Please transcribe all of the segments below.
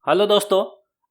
Hello दोस्तों,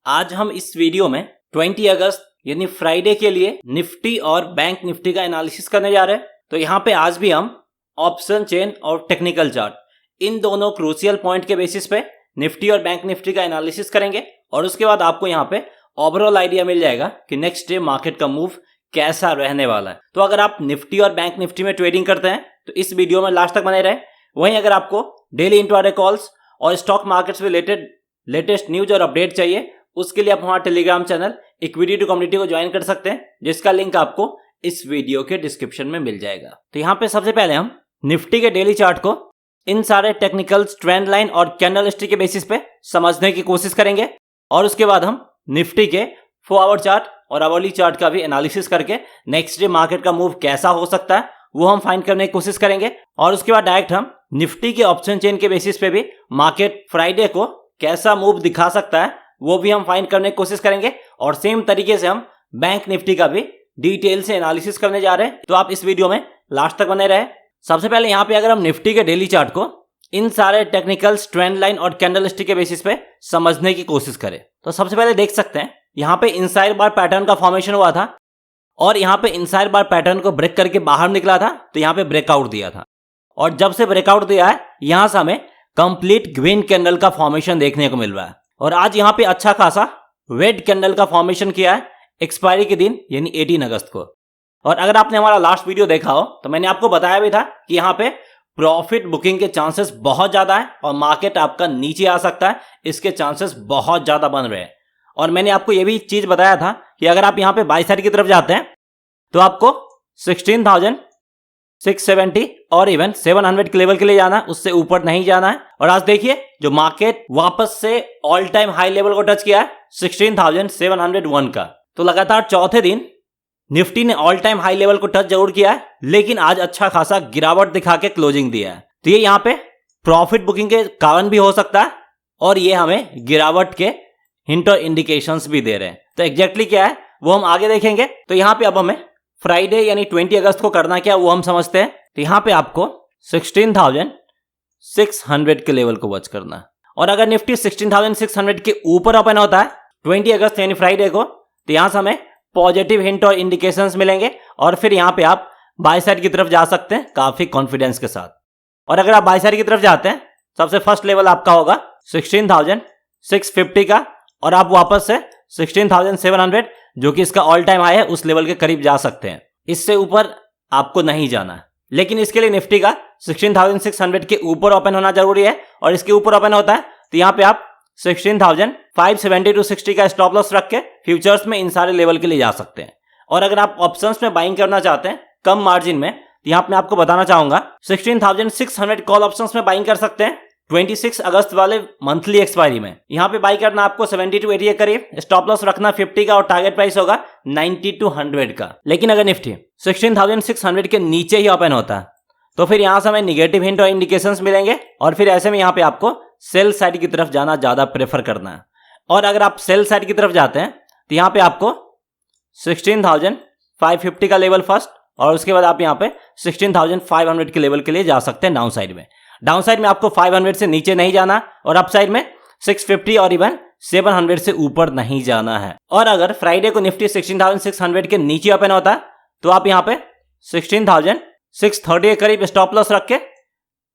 आज हम इस वीडियो में 20 अगस्त यानी फ्राइडे के लिए निफ्टी और बैंक निफ्टी का एनालिसिस करने जा रहे हैं। तो यहाँ पे आज भी हम ऑप्शन चेन और टेक्निकल चार्ट इन दोनों क्रूशियल पॉइंट के बेसिस पे निफ्टी और बैंक निफ्टी का एनालिसिस करेंगे और उसके बाद आपको यहाँ पे ओवरऑल आइडिया मिल जाएगा कि नेक्स्ट डे मार्केट का मूव कैसा रहने वाला है। तो अगर आप निफ्टी और बैंक निफ्टी में ट्रेडिंग करते हैं तो इस वीडियो में लास्ट तक बने रहें। वहीं अगर आपको डेली इंट्राडे कॉल्स और स्टॉक मार्केट से रिलेटेड लेटेस्ट न्यूज और अपडेट चाहिए, उसके लिए आप हमारा Telegram channel equity to community को ज्वाइन कर सकते हैं, जिसका लिंक आपको इस वीडियो के डिस्क्रिप्शन में मिल जाएगा। तो यहाँ पे सबसे पहले हम निफ्टी के डेली चार्ट को इन सारे टेक्निकल ट्रेंड लाइन और कैंडल स्टिक के बेसिस पे समझने की कोशिश करेंगे और उसके बाद हम निफ्टी के 4 आवर चार्ट और आवरली चार्ट का भी एनालिसिस करके नेक्स्ट डे मार्केट का मूव कैसा हो सकता है वो हम फाइंड करने की कोशिश करेंगे। और उसके बाद डायरेक्ट हम निफ्टी के ऑप्शन चेन के बेसिस पे भी मार्केट फ्राइडे को कैसा मूव दिखा सकता है वो भी हम फाइंड करने की कोशिश करेंगे और सेम तरीके से हम बैंक निफ्टी का भी डिटेल से एनालिसिस करने जा रहे हैं। तो आप इस वीडियो में लास्ट तक बने रहे। सबसे पहले यहाँ पे अगर हम निफ्टी के डेली चार्ट को इन सारे टेक्निकल ट्रेंड लाइन और कैंडल स्टिक के बेसिस पे समझने की कोशिश करें तो सबसे पहले देख सकते हैं यहाँ पे इनसाइड बार पैटर्न का फॉर्मेशन हुआ था और यहाँ पे इनसाइड बार पैटर्न को ब्रेक करके बाहर निकला था तो यहाँ पे ब्रेकआउट दिया था और जब से ब्रेकआउट दिया है यहाँ से हमें कंप्लीट ग्रीन कैंडल का फॉर्मेशन देखने को मिल रहा है और आज यहाँ पे अच्छा खासा रेड कैंडल का फॉर्मेशन किया है एक्सपायरी के दिन यानी 18 अगस्त को। और अगर आपने हमारा लास्ट वीडियो देखा हो तो मैंने आपको बताया भी था कि यहाँ पे प्रॉफिट बुकिंग के चांसेस बहुत ज्यादा है और मार्केट आपका नीचे आ सकता है, इसके चांसेस बहुत ज्यादा बन रहे हैं। और मैंने आपको यह भी चीज बताया था कि अगर आप यहाँ पे बाई साइड की तरफ जाते हैं तो आपको 16,670 और इवन 700 के लेवल के लिए जाना है, उससे ऊपर नहीं जाना है। और आज देखिए जो मार्केट वापस से ऑल टाइम हाई लेवल को टच किया है 16,701 का। तो लगातार चौथे दिन निफ्टी ने ऑल टाइम हाई लेवल को टच जरूर किया है, लेकिन आज अच्छा खासा गिरावट दिखा के क्लोजिंग दिया है। तो ये यहाँ पे प्रॉफिट बुकिंग के कारण भी हो सकता है और ये हमें गिरावट के हिंट और इंडिकेशंस भी दे रहे हैं। तो एग्जैक्टली क्या है वो हम आगे देखेंगे। तो यहाँ पे अब हमें फ्राइडे यानी 20 अगस्त को करना क्या वो हम समझते हैं। तो यहाँ पे आपको 16,600 के लेवल को वॉच करना है और अगर निफ्टी 16,600 के ऊपर ओपन होता है 20 अगस्त यानी फ्राइडे को तो यहाँ से हमें पॉजिटिव हिंट और इंडिकेशंस मिलेंगे और फिर यहाँ पे आप बाय साइड की तरफ जा सकते हैं काफी कॉन्फिडेंस के साथ। और अगर आप बाय साइड की तरफ जाते हैं सबसे फर्स्ट लेवल आपका होगा 16,650 का और आप वापस से 16,700 जो कि इसका ऑल टाइम हाई है उस लेवल के करीब जा सकते हैं। इससे ऊपर आपको नहीं जाना है, लेकिन इसके लिए निफ्टी का 16,600 के ऊपर ओपन होना जरूरी है और इसके ऊपर ओपन होता है तो यहाँ पे आप 16,570 to 60 का स्टॉप लॉस रख के फ्यूचर्स में इन सारे लेवल के लिए जा सकते हैं। और अगर आप ऑप्शंस में बाइंग करना चाहते हैं कम मार्जिन में तो यहाँ पे मैं आपको बताना चाहूंगा 16,600 कॉल ऑप्शंस में बाइंग कर सकते हैं 26 अगस्त वाले मंथली एक्सपायरी में। यहाँ पे बाई करना आपको 70 to 80 के करीब, स्टॉप लॉस रखना 50 का और टारगेट प्राइस होगा 90 to 100 का। लेकिन अगर निफ्टी 16,600 के नीचे ही ओपन होता है तो फिर यहाँ से हमें निगेटिव हिंट और इंडिकेशंस मिलेंगे और फिर ऐसे में यहाँ पे आपको सेल साइड की तरफ जाना ज्यादा प्रेफर करना है। और अगर आप सेल साइड की तरफ जाते हैं तो यहाँ पे आपको 16,550 का लेवल फर्स्ट और उसके बाद आप यहाँ पे 16,500 के लेवल के लिए जा सकते हैं डाउन साइड में। डाउन साइड में आपको 500 से नीचे नहीं जाना और अप साइड में 650 और इवन 700 से ऊपर नहीं जाना है। और अगर फ्राइडे को निफ्टी 16,600 के नीचे ओपन होता है तो आप यहाँ पे 16,630 के करीब स्टॉप लॉस रख के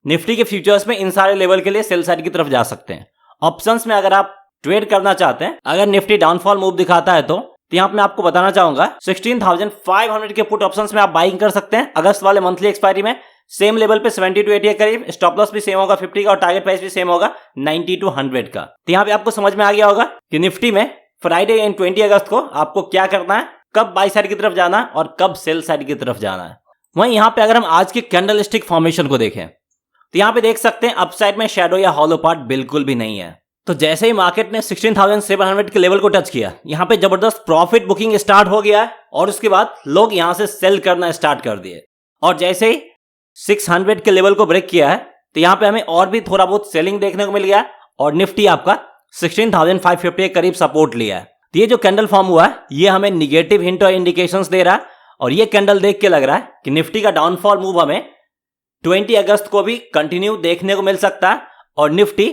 निफ्टी के फ्यूचर्स में इन सारे लेवल के लिए सेल साइड की तरफ जा सकते हैं। ऑप्शंस में अगर आप ट्रेड करना चाहते हैं, अगर निफ्टी डाउनफॉल मूव दिखाता है तो यहाँ पे मैं आपको बताना चाहूंगा 16,500 के पुट ऑप्शंस में आप बाइंग कर सकते हैं अगस्त वाले मंथली एक्सपायरी में। सेम लेवल पे 70 to 80 के करीब, स्टॉप लॉस भी सेम होगा 50 का और टारगेट प्राइस भी सेम होगा 90 to 100 का। तो यहाँ पे आपको समझ में आ गया होगा कि निफ्टी में फ्राइडे एंड 20 अगस्त को आपको क्या करना है, कब बाई साइड की तरफ जाना और कब सेल साइड की तरफ जाना है। वहीं यहाँ पे अगर हम आज की कैंडल स्टिक फॉर्मेशन को देखें तो यहाँ पे देख सकते हैं अपसाइड में शैडो या हॉलो पार्ट बिल्कुल भी नहीं है। तो जैसे ही मार्केट ने 16,700 के लेवल को टच किया यहाँ पे जबरदस्त प्रॉफिट बुकिंग स्टार्ट हो गया है और उसके बाद लोग यहाँ से सेल करना स्टार्ट कर दिए और जैसे ही 600 के लेवल को ब्रेक किया है तो यहाँ पे हमें और भी थोड़ा बहुत सेलिंग देखने को मिल गया और निफ्टी आपका 16,550 के करीब सपोर्ट लिया है। तो ये जो कैंडल फॉर्म हुआ है ये हमें निगेटिव हिंट और इंडिकेशंस दे रहा है और ये कैंडल देख के लग रहा है कि निफ्टी का डाउनफॉल मूव हमें 20 अगस्त को भी कंटिन्यू देखने को मिल सकता है और निफ्टी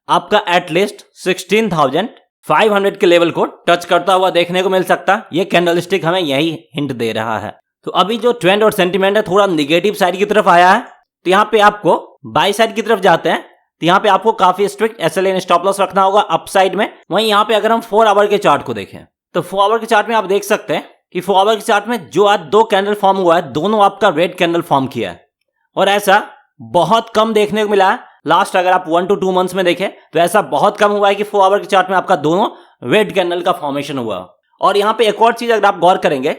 आपका एटलीस्ट 16,500 के लेवल को टच करता हुआ देखने को मिल सकता है। ये कैंडलस्टिक हमें यही हिंट दे रहा है। तो अभी जो ट्रेंड और सेंटीमेंट है थोड़ा निगेटिव साइड की तरफ आया है, तो यहाँ पे आपको बाई साइड की तरफ जाते हैं तो यहाँ पे आपको काफी strict SL and stop loss रखना होगा अपसाइड में। वहीं यहाँ पे अगर हम 4 आवर के चार्ट को देखें तो 4 आवर के चार्ट में आप देख सकते हैं कि 4 आवर के चार्ट में जो आज 2 कैंडल फॉर्म हुआ है दोनों आपका रेड कैंडल फॉर्म किया है, और ऐसा बहुत कम देखने को मिला है। लास्ट अगर आप 1 to 2 मंथ्स में देखें तो ऐसा बहुत कम हुआ है कि 4 आवर के चार्ट में आपका दोनों रेड कैंडल का फॉर्मेशन हुआ। और यहाँ पे एक और चीज अगर आप गौर करेंगे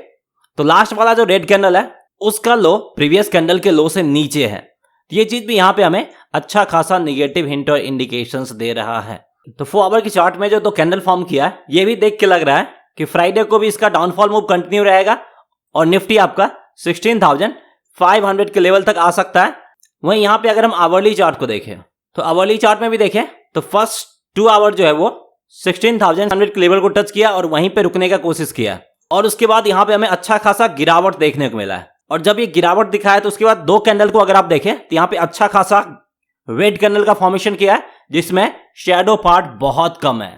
तो लास्ट वाला जो रेड कैंडल है उसका लो प्रीवियस कैंडल के लो से नीचे है। ये चीज भी यहाँ पे हमें अच्छा खासा निगेटिव हिंट और इंडिकेशंस दे रहा है। तो 4 आवर के चार्ट में जो 2 कैंडल फॉर्म किया है ये भी देख के लग रहा है कि फ्राइडे को भी इसका डाउनफॉल मूव कंटिन्यू रहेगा और निफ्टी आपका 16,500 के लेवल तक आ सकता है। वहीं यहाँ पे अगर हम आवरली चार्ट को देखें तो आवरली चार्ट में भी देखें तो फर्स्ट 2 आवर जो है वो 16,100 के लेवल को टच किया और वहीं पे रुकने का कोशिश किया, और उसके बाद यहाँ पे हमें अच्छा खासा गिरावट देखने को मिला है। और जब ये गिरावट दिखा है तो उसके बाद 2 कैंडल को अगर आप देखें तो यहाँ पे अच्छा खासा रेड कैंडल का फॉर्मेशन किया है जिसमें शेडो पार्ट बहुत कम है।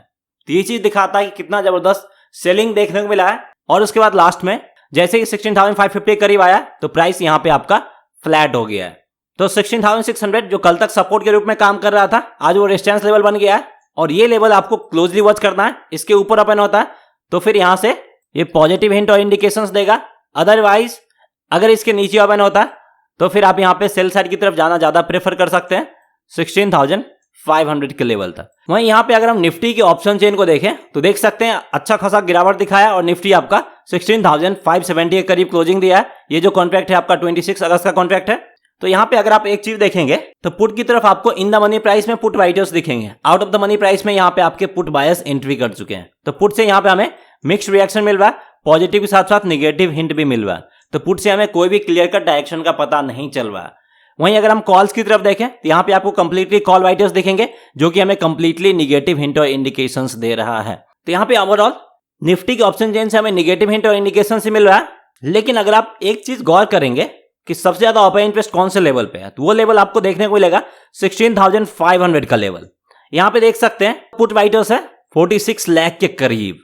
तो ये चीज दिखाता है कि कितना जबरदस्त सेलिंग देखने को मिला है। और उसके बाद लास्ट में जैसे ही 16,550 के करीब आया तो प्राइस यहाँ पे आपका फ्लैट हो गया है। तो 16,600 जो कल तक सपोर्ट के रूप में काम कर रहा था आज वो रेजिस्टेंस लेवल बन गया है, और ये लेवल आपको क्लोजली वॉच करना है। इसके ऊपर ओपन होता है तो फिर यहां से ये पॉजिटिव हिंट और इंडिकेशंस देगा, अदरवाइज अगर इसके नीचे ओपन होता है तो फिर आप यहां पे सेल साइड की तरफ जाना ज्यादा प्रेफर कर सकते हैं 16,500 के लेवल तक। वहीं यहां पे अगर हम निफ्टी के ऑप्शन चेन को देखें तो देख सकते हैं अच्छा खासा गिरावट दिखाया और निफ्टी आपका 16,570 के करीब क्लोजिंग दिया है। ये जो कॉन्ट्रैक्ट है आपका 26 अगस्त का कॉन्ट्रैक्ट है। तो यहाँ पे अगर आप एक चीज देखेंगे तो पुट की तरफ आपको इन द मनी प्राइस में पुट राइटर्स दिखेंगे, out of the money price में यहाँ पे आपके पुट बायर्स एंट्री कर चुके हैं। तो पुट से यहाँ पे हमें मिक्स्ड रिएक्शन मिल रहा है, पॉजिटिव के साथ साथ निगेटिव हिंट भी मिल रहा है। तो पुट से हमें कोई भी क्लियर कट डायरेक्शन का पता नहीं चल रहा है। वहीं अगर हम कॉल्स की तरफ देखें तो यहाँ पे आपको कंप्लीटली कॉल राइटर्स दिखेंगे जो कि हमें कंप्लीटली निगेटिव हिंट और इंडिकेशंस दे रहा है। तो यहाँ पे ओवरऑल निफ्टी के ऑप्शन चेन से हमें निगेटिव हिंट और इंडिकेशन से मिल रहा है। लेकिन अगर आप एक चीज गौर करेंगे कि सबसे ज्यादा ओपन इंटरेस्ट कौन से लेवल पे है तो वो लेवल आपको देखने को मिलेगा 16,500 का लेवल। यहां पे देख सकते हैं पुट राइटर्स है 46 लाख के करीब।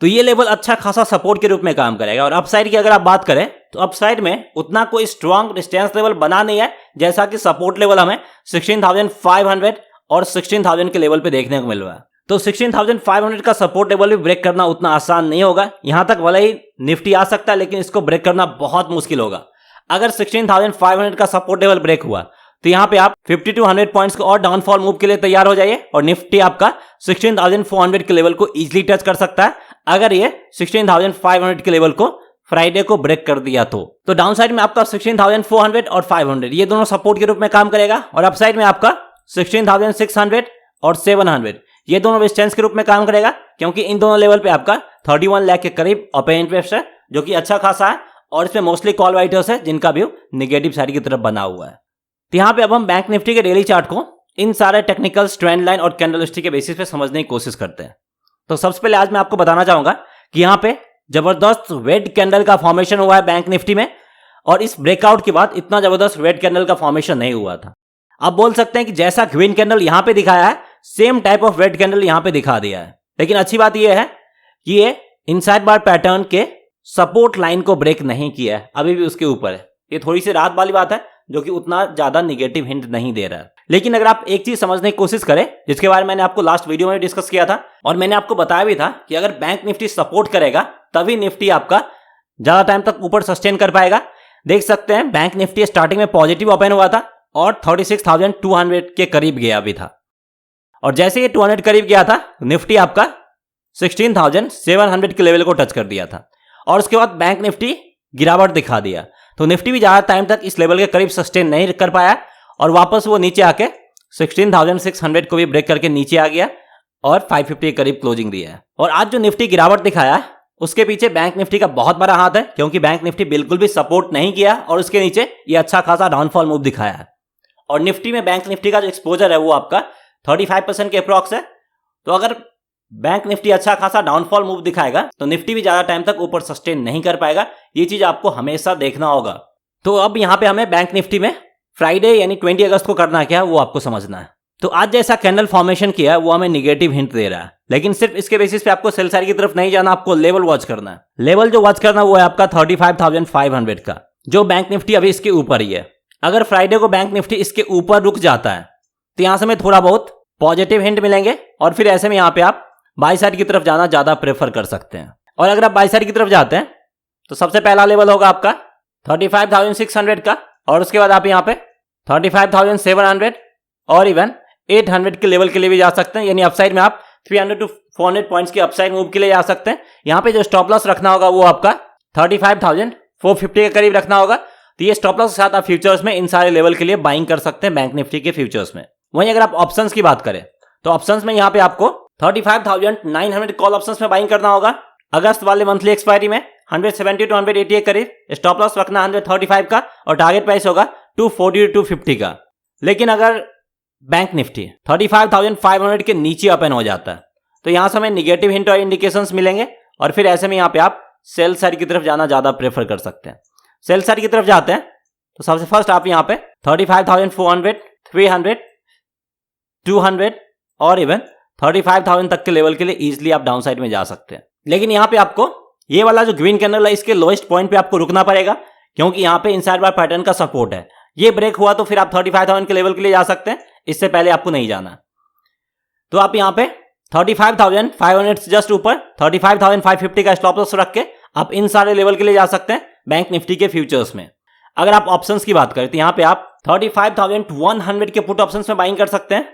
तो ये लेवल अच्छा खासा सपोर्ट के रूप में काम करेगा। और अपसाइड की अगर आप बात करें तो अपसाइड में उतना कोई स्ट्रॉन्ग रेजिस्टेंस लेवल बना नहीं है, जैसा कि सपोर्ट लेवल हमें 16,500 और 16,000 के लेवल पे देखने को मिल रहा है। तो 16,500 का सपोर्ट लेवल भी ब्रेक करना उतना आसान नहीं होगा। यहां तक भले ही निफ्टी आ सकता है लेकिन इसको ब्रेक करना बहुत मुश्किल होगा। अगर 16,500 का सपोर्ट लेवल ब्रेक हुआ तो यहां पे आप 50 to 100 पॉइंट्स को और डाउनफॉल मूव के लिए तैयार हो जाइए, और निफ्टी आपका 16,400 के लेवल को इजीली टच कर सकता है अगर ये 16,500 के लेवल को फ्राइडे को ब्रेक कर दिया तो डाउन साइड में आपका 16,400 और 500 ये दोनों सपोर्ट के रूप में काम करेगा, और अपसाइड में आपका 16,600 और 700 ये दोनों रेजिस्टेंस के रूप में काम करेगा, क्योंकि इन दोनों लेवल पे आपका 31 लाख के करीब ओपन इंटरेस्ट है जो कि अच्छा खासा है, और इसमें मोस्टली कॉल राइटर्स है जिनका व्यू निगेटिव साइड की तरफ बना हुआ है। तो यहाँ पे अब हम बैंक निफ्टी के डेली चार्ट को इन सारे टेक्निकल ट्रेंड लाइन और कैंडलस्टिक के बेसिस पे समझने की कोशिश करते हैं। तो सबसे पहले आज मैं आपको बताना चाहूंगा कि यहाँ पे जबरदस्त रेड कैंडल का फॉर्मेशन हुआ है बैंक निफ्टी में, और इस ब्रेकआउट के बाद इतना जबरदस्त रेड कैंडल का फॉर्मेशन नहीं हुआ था। आप बोल सकते हैं कि जैसा ग्रीन कैंडल यहाँ पे दिखाया है same type of red candle यहाँ पे दिखा दिया है, लेकिन अच्छी बात यह है कि ये इनसाइड बार पैटर्न के सपोर्ट लाइन को ब्रेक नहीं किया है, अभी भी उसके ऊपर है। ये थोड़ी सी राहत वाली बात है जो कि उतना ज्यादा निगेटिव हिंट नहीं दे रहा है। लेकिन अगर आप एक चीज समझने की कोशिश करें, जिसके बारे में मैंने आपको लास्ट वीडियो में डिस्कस किया था और मैंने आपको बताया भी था कि अगर बैंक निफ्टी सपोर्ट करेगा तभी निफ्टी आपका ज्यादा टाइम तक ऊपर सस्टेन कर पाएगा। देख सकते हैं बैंक निफ्टी स्टार्टिंग में पॉजिटिव ओपन हुआ था और 36,200 के करीब गया भी था, और जैसे ये 200 करीब गया था निफ्टी आपका 16,700 के लेवल को टच कर दिया था, और उसके बाद बैंक निफ्टी गिरावट दिखा दिया। तो निफ्टी भी ज्यादा टाइम तक इस लेवल के करीब सस्टेन नहीं कर पाया और वापस वो नीचे आके 16,600 को भी ब्रेक करके नीचे आ गया और 550 के करीब क्लोजिंग दिया है। और आज जो निफ्टी गिरावट दिखाया है उसके पीछे बैंक निफ्टी का बहुत बड़ा हाथ है, क्योंकि बैंक निफ्टी बिल्कुल भी सपोर्ट नहीं किया और उसके नीचे ये अच्छा खासा डाउनफॉल मूव दिखाया है। और निफ्टी में बैंक निफ्टी का जो एक्सपोजर है वो आपका 35% के अप्रॉक्स है। तो अगर बैंक निफ्टी अच्छा खासा डाउनफॉल मूव दिखाएगा तो निफ्टी भी ज्यादा टाइम तक ऊपर सस्टेन नहीं कर पाएगा। ये चीज आपको हमेशा देखना होगा। तो अब यहां पे हमें बैंक निफ्टी में फ्राइडे यानी 20 अगस्त को करना क्या है वो आपको समझना है। तो आज जैसा कैंडल फॉर्मेशन किया है वो हमें निगेटिव हिंट दे रहा है, लेकिन सिर्फ इसके बेसिस पे आपको सेल साइड की तरफ नहीं जाना, आपको लेवल वॉच करना है। लेवल जो वॉच करना है वो है आपका 35,500 का, जो बैंक निफ्टी अभी इसके ऊपर ही है। अगर फ्राइडे को बैंक निफ्टी इसके ऊपर रुक जाता है तो यहां से हमें थोड़ा बहुत पॉजिटिव हिंट मिलेंगे और फिर ऐसे में यहां पे आप बाई साइड की तरफ जाना ज्यादा प्रेफर कर सकते हैं। और अगर आप बाई साइड की तरफ जाते हैं तो सबसे पहला लेवल होगा आपका 35,600 का, और उसके बाद आप यहां पे 35,700 और इवन 800 के लेवल के लिए भी जा सकते हैं, यानी अपसाइड में आप 300 to 400 पॉइंट्स की अपसाइड मूव के लिए जा सकते हैं। यहां पे जो स्टॉप लॉस रखना होगा वो आपका 35,450 के करीब रखना होगा। तो ये स्टॉप लॉस के साथ आप फ्यूचर्स में इन सारे लेवल के लिए बाइंग कर सकते हैं बैंक निफ्टी के फ्यूचर्स में। वहीं अगर आप ऑप्शंस की बात करें तो ऑप्शंस में यहां पे आपको 35,900 कॉल ऑप्शंस में बाइंग करना होगा। अगस्त वाले मंथली एक्सपायरी में 170 to 180 के करीब स्टॉप लॉस रखना 135 का और टारगेट प्राइस होगा 240 to 250 का। लेकिन अगर बैंक निफ्टी 35,500 के नीचे ओपन हो जाता है तो यहां से हमें निगेटिव हिंट और इंडिकेशंस मिलेंगे, और फिर ऐसे में यहां पे आप सेल साइड की तरफ जाना ज्यादा प्रेफर कर सकते हैं। सेल साइड की तरफ जाते हैं तो सबसे फर्स्ट आप यहां पे 35,400, 300, 200 और इवन 35,000 तक के लेवल के लिए इजीली आप डाउन साइड में जा सकते हैं। लेकिन यहां पे आपको ये वाला जो ग्रीन कैंडल है इसके लोएस्ट पॉइंट पे आपको रुकना पड़ेगा, क्योंकि यहां पे इनसाइड बार पैटर्न का सपोर्ट है। ये ब्रेक हुआ तो फिर आप 35,000 के लेवल के लिए जा सकते हैं, इससे पहले आपको नहीं जाना। तो आप यहां पे 35,500 से जस्ट ऊपर 35,550 का स्टॉप लॉस रख के आप इन सारे लेवल के लिए जा सकते हैं बैंक निफ्टी के फ्यूचर्स में। अगर आप ऑप्शंस की बात करें तो यहां पे आप 35,100 के पुट ऑप्शंस में बाइंग कर सकते हैं।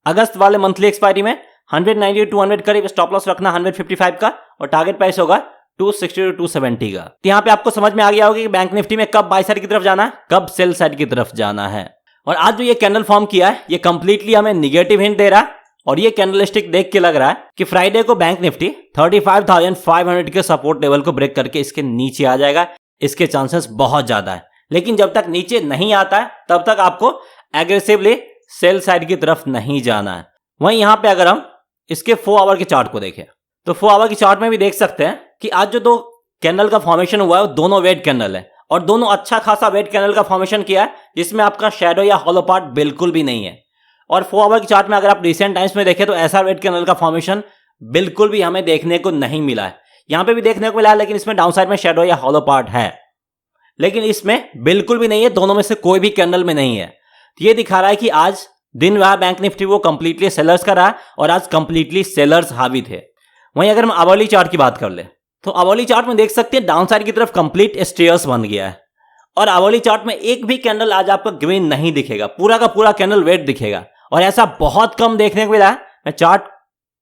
अगस्त वाले मंथली एक्सपायरी में 190 to 200 करीब स्टॉप लॉस रखना 155 का और टारगेट प्राइस होगा 260 to 270 का। तो यहां पे आपको समझ में आ गया होगा कि बैंक निफ्टी में कब बाय साइड की तरफ जाना है, कब सेल साइड की तरफ जाना है। और आज जो ये कैंडल फॉर्म किया है ये कंप्लीटली हमें निगेटिव हिंट दे रहा है, और ये कैंडलस्टिक देख के लग रहा है कि फ्राइडे को बैंक निफ्टी 35,500 के सपोर्ट लेवल को ब्रेक करके इसके नीचे आ जाएगा। इसके चांसेस बहुत ज्यादा है, लेकिन जब तक नीचे नहीं आता है तब तक आपको एग्रेसिवली सेल साइड की तरफ नहीं जाना है। वहीं यहां पे अगर हम इसके 4 आवर के चार्ट को देखें तो 4 आवर के चार्ट में भी देख सकते हैं कि आज जो दो कैंडल का फॉर्मेशन हुआ है वो दोनों वेट कैंडल है, और दोनों अच्छा खासा वेट कैंडल का फॉर्मेशन किया है जिसमें आपका शैडो या हॉलो पार्ट बिल्कुल भी नहीं है। और 4 आवर के चार्ट में अगर आप रिसेंट टाइम्स में देखें तो ऐसा वेट कैंडल का फॉर्मेशन बिल्कुल भी हमें देखने को नहीं मिला है। यहां पे भी देखने को मिला है, लेकिन इसमें डाउन साइड में शैडो या हॉलो पार्ट है, लेकिन इसमें बिल्कुल भी नहीं है। दोनों में से कोई भी कैंडल में नहीं है। ये दिखा रहा है कि आज दिन रहा बैंक निफ्टी वो कंप्लीटली सेलर्स का रहा, और आज कंप्लीटली सेलर्स हावी थे। वहीं अगर हम आवरली चार्ट की बात कर ले तो आवरली चार्ट में देख सकते हैं डाउन साइड की तरफ कंप्लीट स्टेयर्स बन गया है, और आवरली चार्ट में एक भी कैंडल आज आपको ग्रीन नहीं दिखेगा, पूरा का पूरा कैंडल रेड दिखेगा, और ऐसा बहुत कम देखने को मिला है। मैं चार्ट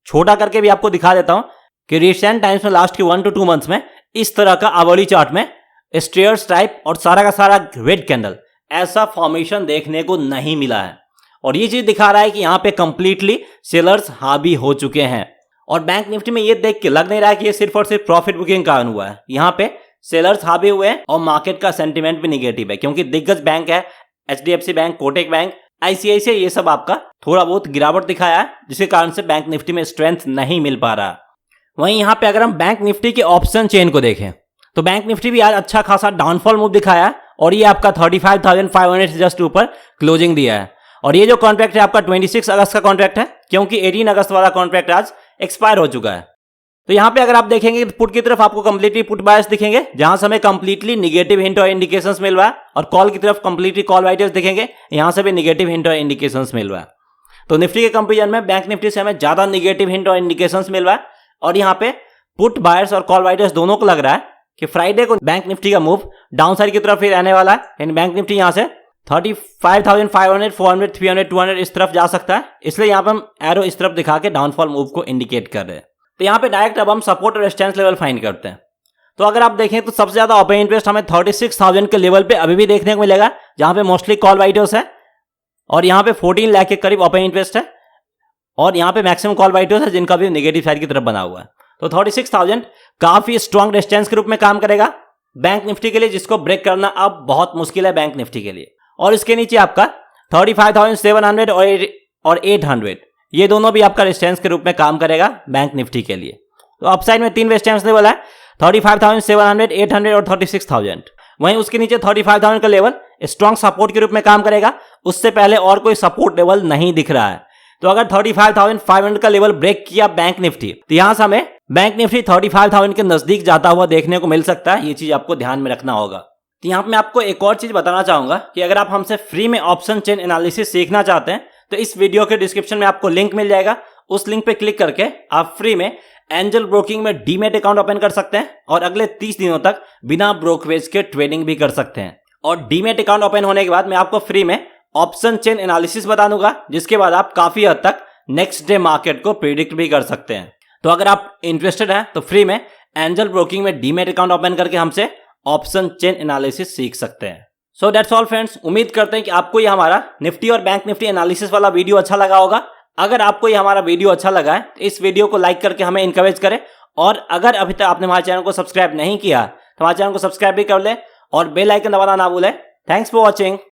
छोटा करके भी आपको दिखा देता हूं कि रिसेंट टाइम्स में लास्ट की 1 to 2 मंथ्स में इस तरह का आवरली चार्ट में स्टेयर्स टाइप और सारा का सारा रेड कैंडल ऐसा फॉर्मेशन देखने को नहीं मिला है। और ये चीज दिखा रहा है कि यहां पे कंप्लीटली सेलर्स हावी हो चुके हैं, और बैंक निफ्टी में ये देख के लग नहीं रहा है कि ये सिर्फ और सिर्फ प्रॉफिट बुकिंग का कारण हुआ है। यहां पे सेलर्स हावी हुए हैं और मार्केट का सेंटीमेंट भी निगेटिव है, क्योंकि दिग्गज बैंक है HDFC bank, Kotak bank, ICICI, ये सब आपका थोड़ा बहुत गिरावट दिखाया है, जिसके कारण से बैंक निफ्टी में स्ट्रेंथ नहीं मिल पा रहा। वहीं यहां पे अगर हम बैंक निफ्टी के ऑप्शन चेन को देखें तो बैंक निफ्टी भी आज अच्छा खासा डाउनफॉल मूव दिखाया है, और ये आपका 35,500 से जस्ट ऊपर क्लोजिंग दिया है। और ये जो कॉन्ट्रैक्ट है आपका 26 अगस्त का कॉन्ट्रैक्ट है, क्योंकि 18 अगस्त वाला कॉन्ट्रैक्ट आज एक्सपायर हो चुका है। तो यहां पे अगर आप देखेंगे पुट की तरफ आपको कंप्लीटली पुट बायर्स दिखेंगे, जहां से हमें कंप्लीटली निगेटिव हिंट और इंडिकेशंस मिल रहा है, और कॉल की तरफ कंप्लीटली कॉल राइटर्स दिखेंगे, यहां से भी निगेटिव हिंट और इंडिकेशंस मिल रहा है। तो निफ्टी के कंपेरिजन में बैंक निफ्टी से हमें ज्यादा निगेटिव हिंट और इंडिकेशंस मिल रहा है, और यहां पे पुट बायर्स और कॉल राइटर्स दोनों को लग रहा है कि फ्राइडे को बैंक निफ्टी का मूव डाउन साइड की तरफ ही रहने वाला है। यानी बैंक निफ्टी यहां से 35,500, 400, 300, 200 इस तरफ जा सकता है, इसलिए यहां पर हम एरो इस तरफ दिखा के डाउनफॉल मूव को इंडिकेट कर रहे हैं। तो यहां पे डायरेक्ट अब हम सपोर्ट और रेजिस्टेंस लेवल फाइंड करते हैं। तो अगर आप देखें तो सबसे ज्यादा ओपन इंटरेस्ट हमें 36,000 के लेवल पे अभी भी देखने को मिलेगा, जहां पे मोस्टली कॉल राइटर्स है, और यहां पे 14 लाख के करीब ओपन इंटरेस्ट है, और यहां पे मैक्सिमम कॉल राइटर्स है जिनका भी नेगेटिव साइड की तरफ बना हुआ है। तो 36,000 काफी स्ट्रॉन्ग रेजिस्टेंस के रूप में काम करेगा बैंक निफ्टी के लिए, जिसको ब्रेक करना अब बहुत मुश्किल है बैंक निफ्टी के लिए। और इसके नीचे आपका 35,700 और 800, ये दोनों भी आपका रेजिस्टेंस के रूप में काम करेगा बैंक निफ्टी के लिए। तो अपसाइड में 3 रेजिस्टेंस लेवल है, 35,700, 800 और 36,000। वहीं उसके नीचे 35,000 का लेवल स्ट्रॉन्ग सपोर्ट के रूप में काम करेगा, उससे पहले और कोई सपोर्ट लेवल नहीं दिख रहा है। तो अगर 35,500 का लेवल ब्रेक किया बैंक निफ्टी, तो यहां से हमें बैंक निफ्टी 35,000 के नजदीक जाता हुआ देखने को मिल सकता है। ये चीज आपको ध्यान में रखना होगा। तो यहाँ पे मैं आपको एक और चीज बताना चाहूंगा कि अगर आप हमसे फ्री में ऑप्शन चेन एनालिसिस सीखना चाहते हैं तो इस वीडियो के डिस्क्रिप्शन में आपको लिंक मिल जाएगा। उस लिंक पे क्लिक करके आप फ्री में एंजल ब्रोकिंग में डीमैट अकाउंट ओपन कर सकते हैं और अगले 30 दिनों तक बिना ब्रोकरेज के ट्रेडिंग भी कर सकते हैं। और डीमैट अकाउंट ओपन होने के बाद मैं आपको फ्री में ऑप्शन चेन एनालिसिस बता दूंगा, जिसके बाद आप काफी हद तक नेक्स्ट डे मार्केट को प्रिडिक्ट भी कर सकते हैं। तो अगर आप इंटरेस्टेड हैं तो फ्री में एंजल ब्रोकिंग में डीमैट अकाउंट ओपन करके हमसे ऑप्शन चेन एनालिसिस सीख सकते हैं। सो दैट्स ऑल फ्रेंड्स, उम्मीद करते हैं कि आपको ये हमारा निफ्टी और बैंक निफ्टी एनालिसिस वाला वीडियो अच्छा लगा होगा। अगर आपको ये हमारा वीडियो अच्छा लगा है तो इस वीडियो को लाइक करके हमें इंकरेज करें, और अगर अभी तक आपने हमारे चैनल को सब्सक्राइब नहीं किया तो हमारे चैनल को सब्सक्राइब भी कर ले और बेल आइकन दबाना ना भूलें। Thanks for watching.